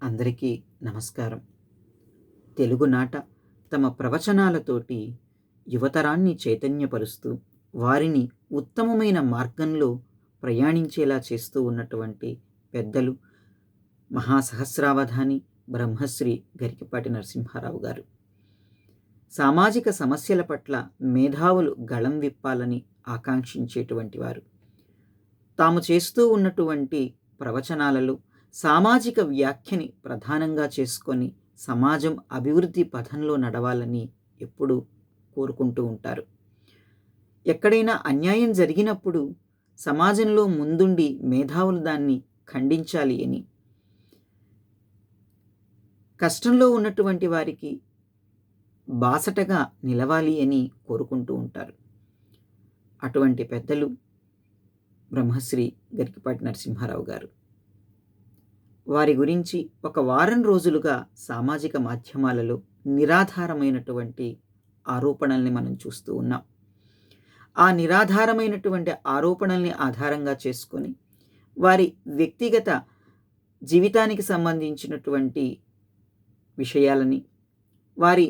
అందరికీ నమస్కారం. తెలుగునాట తమ ప్రవచనాలతోటి యువతరాన్ని చైతన్యపరుస్తూ, వారిని ఉత్తమమైన మార్గంలో ప్రయాణించేలా చేస్తూ ఉన్నటువంటి పెద్దలు మహాసహస్రావధాని బ్రహ్మశ్రీ గరికపాటి నరసింహారావు గారు. సామాజిక సమస్యల పట్ల మేధావులు గళం విప్పాలని ఆకాంక్షించేటువంటి వారు. తాము చేస్తూ ఉన్నటువంటి ప్రవచనాలలో సామాజిక వ్యాఖ్యని ప్రధానంగా చేసుకొని సమాజం అభివృద్ధి పథంలో నడవాలని ఎప్పుడూ కోరుకుంటూ ఉంటారు. ఎక్కడైనా అన్యాయం జరిగినప్పుడు సమాజంలో ముందుండి మేధావులు దాన్ని ఖండించాలి అని, కష్టంలో ఉన్నటువంటి వారికి బాసటగా నిలవాలి అని కోరుకుంటూ ఉంటారు. అటువంటి పెద్దలు బ్రహ్మశ్రీ గరికపాటి నరసింహారావు గారు. వారి గురించి ఒక వారం రోజులుగా సామాజిక మాధ్యమాలలో నిరాధారమైనటువంటి ఆరోపణల్ని మనం చూస్తూ ఉన్నాం. ఆ నిరాధారమైనటువంటి ఆరోపణల్ని ఆధారంగా చేసుకొని వారి వ్యక్తిగత జీవితానికి సంబంధించినటువంటి విషయాలని, వారి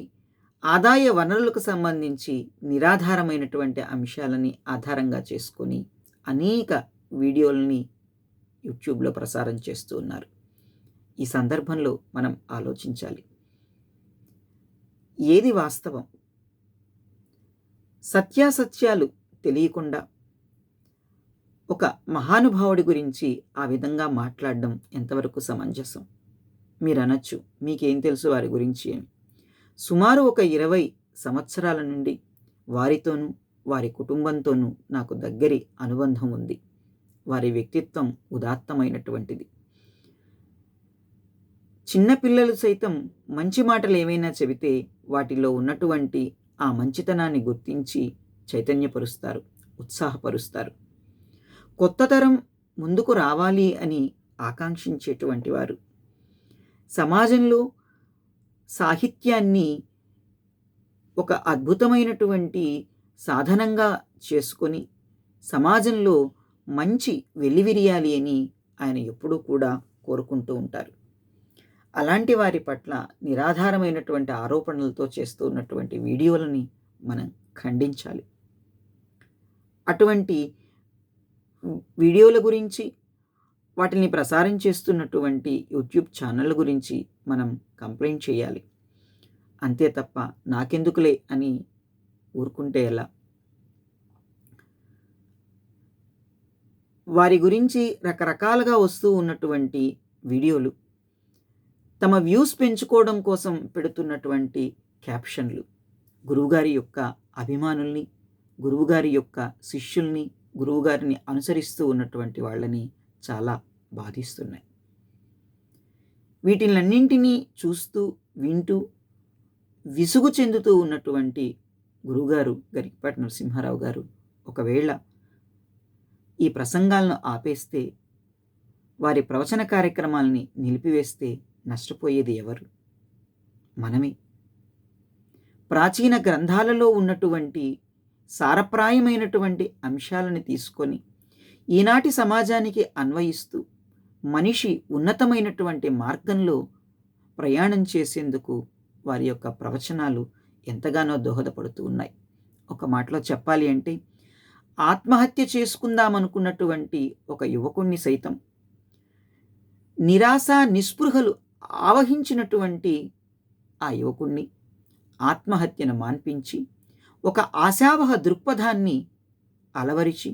ఆదాయ వనరులకు సంబంధించి నిరాధారమైనటువంటి అంశాలని ఆధారంగా చేసుకొని అనేక వీడియోలని యూట్యూబ్లో ప్రసారం చేస్తూ ఉన్నారు. ఈ సందర్భంలో మనం ఆలోచించాలి, ఏది వాస్తవం? సత్యాసత్యాలు తెలియకుండా ఒక మహానుభావుడి గురించి ఆ విధంగా మాట్లాడడం ఎంతవరకు సమంజసం? మీరు అనొచ్చు, మీకేం తెలుసు వారి గురించి అని. సుమారు ఒక 20 సంవత్సరాల నుండి వారితోనూ వారి కుటుంబంతోనూ నాకు దగ్గరి అనుబంధం ఉంది. వారి వ్యక్తిత్వం ఉదాత్తమైనటువంటిది. చిన్నపిల్లలు సైతం మంచి మాటలు ఏమైనా చెబితే వాటిలో ఉన్నటువంటి ఆ మంచితనాన్ని గుర్తించి చైతన్యపరుస్తారు, ఉత్సాహపరుస్తారు. కొత్త తరం ముందుకు రావాలి అని ఆకాంక్షించేటువంటి వారు. సమాజంలో సాహిత్యాన్ని ఒక అద్భుతమైనటువంటి సాధనంగా చేసుకొని సమాజంలో మంచి వెల్లివిరియాలి అని ఆయన ఎప్పుడూ కూడా కోరుకుంటూ ఉంటారు. అలాంటి వారి పట్ల నిరాధారమైనటువంటి ఆరోపణలతో చేస్తూ ఉన్నటువంటి వీడియోలని మనం ఖండించాలి. అటువంటి వీడియోల గురించి, వాటిని ప్రసారం చేస్తున్నటువంటి యూట్యూబ్ ఛానళ్ళ గురించి మనం కంప్లైంట్ చేయాలి. అంతే తప్ప నాకెందుకులే అని ఊరుకుంటే ఎలా? వారి గురించి రకరకాలుగా వస్తూ ఉన్నటువంటి వీడియోలు, తమ వ్యూస్ పెంచుకోవడం కోసం పెడుతున్నటువంటి క్యాప్షన్లు, గురువుగారి యొక్క అభిమానుల్ని, గురువుగారి యొక్క శిష్యుల్ని, గురువుగారిని అనుసరిస్తూ ఉన్నటువంటి వాళ్ళని చాలా బాధిస్తున్నాయి. వీటిలన్నింటినీ చూస్తూ వింటూ విసుగు చెందుతూ ఉన్నటువంటి గురువుగారు గరికపాటి నరసింహారావు గారు ఒకవేళ ఈ ప్రసంగాలను ఆపేస్తే, వారి ప్రవచన కార్యక్రమాలని నిలిపివేస్తే నష్టపోయేది ఎవరు? మనమే. ప్రాచీన గ్రంథాలలో ఉన్నటువంటి సారప్రాయమైనటువంటి అంశాలను తీసుకొని ఈనాటి సమాజానికి అన్వయిస్తూ మనిషి ఉన్నతమైనటువంటి మార్గంలో ప్రయాణం చేసేందుకు వారి యొక్క ప్రవచనాలు ఎంతగానో దోహదపడుతూ ఉన్నాయి. ఒక మాటలో చెప్పాలి అంటే, ఆత్మహత్య చేసుకుందామనుకున్నటువంటి ఒక యువకుణ్ణి సైతం నిరాశ నిస్పృహలు ఆవహించినటువంటి ఆ యువకుణ్ణి ఆత్మహత్యను మాన్పించి ఒక ఆశావహ దృక్పథాన్ని అలవరిచి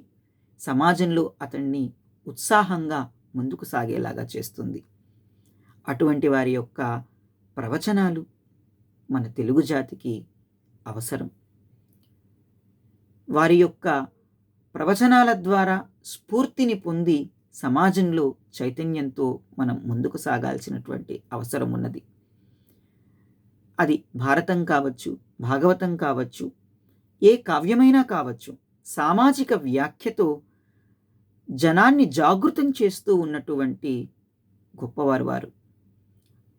సమాజంలో అతన్ని ఉత్సాహంగా ముందుకు సాగేలాగా చేస్తుంది. అటువంటి వారి యొక్క ప్రవచనాలు మన తెలుగు జాతికి అవసరం. వారి యొక్క ప్రవచనాల ద్వారా స్ఫూర్తిని పొంది సమాజంలో చైతన్యంతో మనం ముందుకు సాగాల్సినటువంటి అవసరం ఉన్నది. అది భారతం కావచ్చు, భాగవతం కావచ్చు, ఏ కావ్యమైనా కావచ్చు, సామాజిక వ్యాఖ్యతో జనాన్ని జాగృతం చేస్తూ ఉన్నటువంటి గొప్పవారు వారు.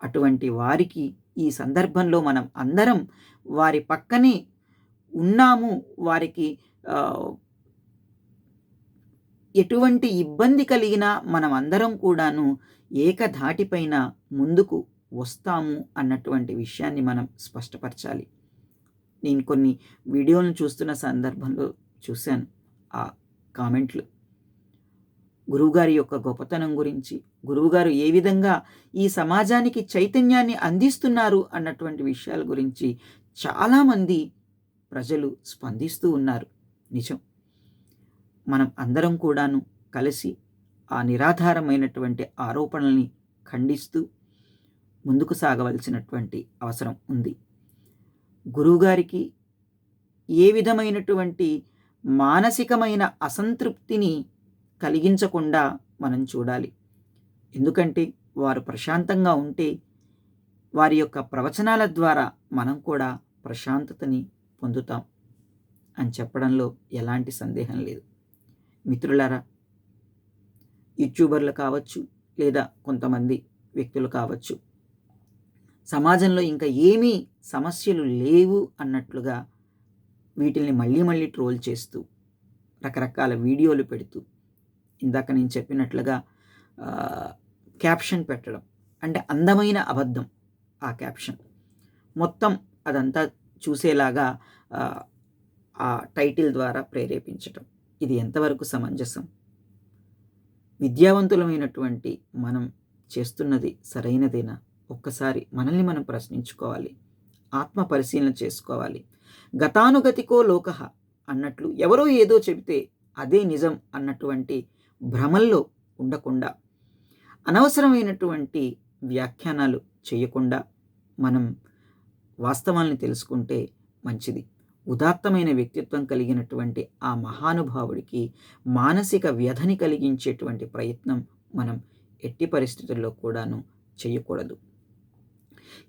అటువంటి వారికి ఈ సందర్భంలో మనం అందరం వారి పక్కనే ఉన్నాము, వారికి ఎటువంటి ఇబ్బంది కలిగినా మనం అందరం కూడాను ఏకధాటిపైన ముందుకు వస్తాము అన్నటువంటి విషయాన్ని మనం స్పష్టపరచాలి. నేను కొన్ని వీడియోలను చూస్తున్న సందర్భంలో చూశాను ఆ కామెంట్లు. గురువుగారి యొక్క గొప్పతనం గురించి, గురువుగారు ఏ విధంగా ఈ సమాజానికి చైతన్యాన్ని అందిస్తున్నారు అన్నటువంటి విషయాల గురించి చాలామంది ప్రజలు స్పందిస్తూ ఉన్నారు. నిజం. మనం అందరం కూడాను కలిసి ఆ నిరాధారమైనటువంటి ఆరోపణల్ని ఖండిస్తూ ముందుకు సాగవలసినటువంటి అవసరం ఉంది. గురువుగారికి ఏ విధమైనటువంటి మానసికమైన అసంతృప్తిని కలిగించకుండా మనం చూడాలి. ఎందుకంటే వారు ప్రశాంతంగా ఉంటే వారి యొక్క ప్రవచనాల ద్వారా మనం కూడా ప్రశాంతతని పొందుతాం అని చెప్పడంలో ఎలాంటి సందేహం లేదు. మిత్రులారా, యూట్యూబర్లు కావచ్చు, లేదా కొంతమంది వ్యక్తులు కావచ్చు, సమాజంలో ఇంకా ఏమీ సమస్యలు లేవు అన్నట్లుగా వీటిల్ని మళ్ళీ మళ్ళీ ట్రోల్ చేస్తూ రకరకాల వీడియోలు పెడుతూ, ఇందాక నేను చెప్పినట్లుగా క్యాప్షన్ పెట్టడం, అంటే అందమైన అబద్ధం ఆ క్యాప్షన్ మొత్తం అదంతా చూసేలాగా ఆ టైటిల్ ద్వారా ప్రేరేపించటం, ఇది ఎంతవరకు సమంజసం? విద్యావంతులమైనటువంటి మనం చేస్తున్నది సరైనదేనా? ఒక్కసారి మనల్ని మనం ప్రశ్నించుకోవాలి, ఆత్మ పరిశీలన చేసుకోవాలి. గతానుగతికో లోకః అన్నట్లు ఎవరో ఏదో చెబితే అదే నిజం అన్నటువంటి భ్రమల్లో ఉండకుండా, అనవసరమైనటువంటి వ్యాఖ్యానాలు చేయకుండా మనం వాస్తవాల్ని తెలుసుకుంటే మంచిది. ఉదాత్తమైన వ్యక్తిత్వం కలిగినటువంటి ఆ మహానుభావుడికి మానసిక వ్యధని కలిగించేటువంటి ప్రయత్నం మనం ఎట్టి పరిస్థితుల్లో కూడాను చేయకూడదు.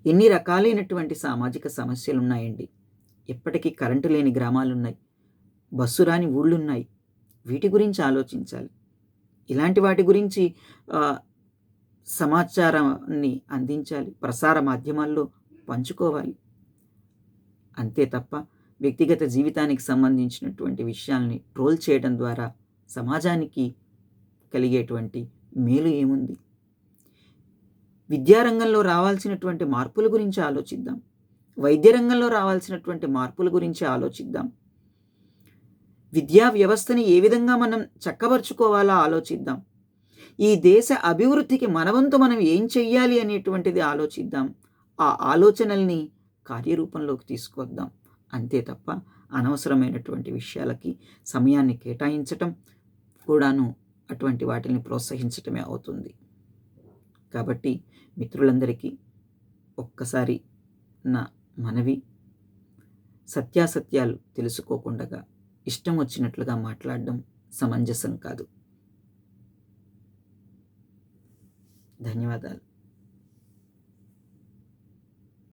ఎన్ని రకాలైనటువంటి సామాజిక సమస్యలు ఉన్నాయండి. ఎప్పటికీ కరెంటు లేని గ్రామాలున్నాయి, బస్సు రాని ఊళ్ళున్నాయి. వీటి గురించి ఆలోచించాలి. ఇలాంటి వాటి గురించి సమాచారాన్ని అందించాలి, ప్రసార మాధ్యమాల్లో పంచుకోవాలి. అంతే తప్ప వ్యక్తిగత జీవితానికి సంబంధించినటువంటి విషయాల్ని ట్రోల్ చేయడం ద్వారా సమాజానికి కలిగేటువంటి మేలు ఏముంది? విద్యారంగంలో రావాల్సినటువంటి మార్పుల గురించి ఆలోచిద్దాం. వైద్య రంగంలో రావాల్సినటువంటి మార్పుల గురించి ఆలోచిద్దాం. విద్యా వ్యవస్థని ఏ విధంగా మనం చక్కబరుచుకోవాలో ఆలోచిద్దాం. ఈ దేశ అభివృద్ధికి మనవంతు మనం ఏం చెయ్యాలి అనేటువంటిది ఆలోచిద్దాం. ఆ ఆలోచనల్ని కార్యరూపంలోకి తీసుకొద్దాం. అంతే తప్ప అనవసరమైనటువంటి విషయాలకి సమయాన్ని కేటాయించటం కూడాను అటువంటి వాటిని ప్రోత్సహించటమే అవుతుంది. కాబట్టి మిత్రులందరికీ ఒక్కసారి నా మనవి, సత్యాసత్యాలు తెలుసుకోకుండా ఇష్టం వచ్చినట్లుగా మాట్లాడడం సమంజసం కాదు. ధన్యవాదాలు.